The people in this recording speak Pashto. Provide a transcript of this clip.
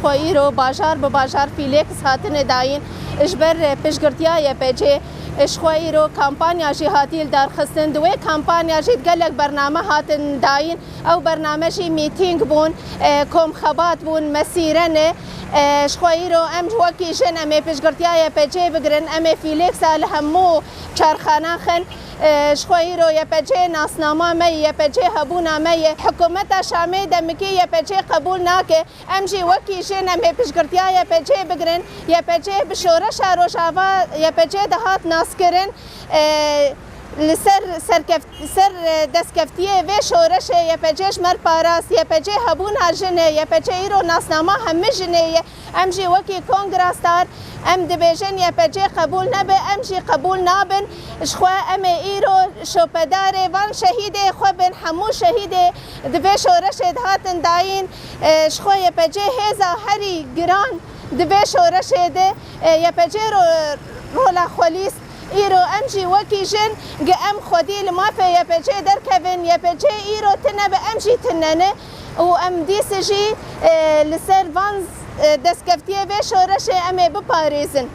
شخواییرو باجار به باجار فیلکس هاتن داین اجبر پشگرتیای پیجه شخواییرو کامپانیا جی هاتیل درخستن دوی کامپانیا جی گلک برنامه هاتن داین او برنامه جی میتینگ بون کم خبات بون مسیرن شخواییرو ام جوکی جن ام پشگرتیای پیجه بگرن ام فیلکس الهمو چرخانه خن شخواییرو یا پیجه ناسنامه می یا پیجه هبونا می حکومت شامی دمکی یا پیجه قبول ناکه ام جی وکی جن ام پشگرتیای پیجه بگرن یا پیجه بشورش روشاوا یا پیجه دهات ناسکرن سر دستکفتیه و شورش یا پیجهش مر پاراس یا پیجه هبون هرجنه یا پیجه ایرو ناسنامه همه جنه ام جی وکی کنگراستار ام دبیجن یا پیجه قبول نبه ام جی قبول نابن شخوا ام ایرو شوپداره وان شهیده خو بن همو شهیده دبی شورش دهاتن داین شخوا یا پیجه هزا هری گران دبی شورش ده یا پیجه رولا خلیس ایرو ام جی وکی جن گه ام خودی لمافه یا پیجه در کبن یا پیجه ایرو تنه به ام جی تننه و ام دیس جی لسر وان دستکفتیه و شورش ام بپاریزن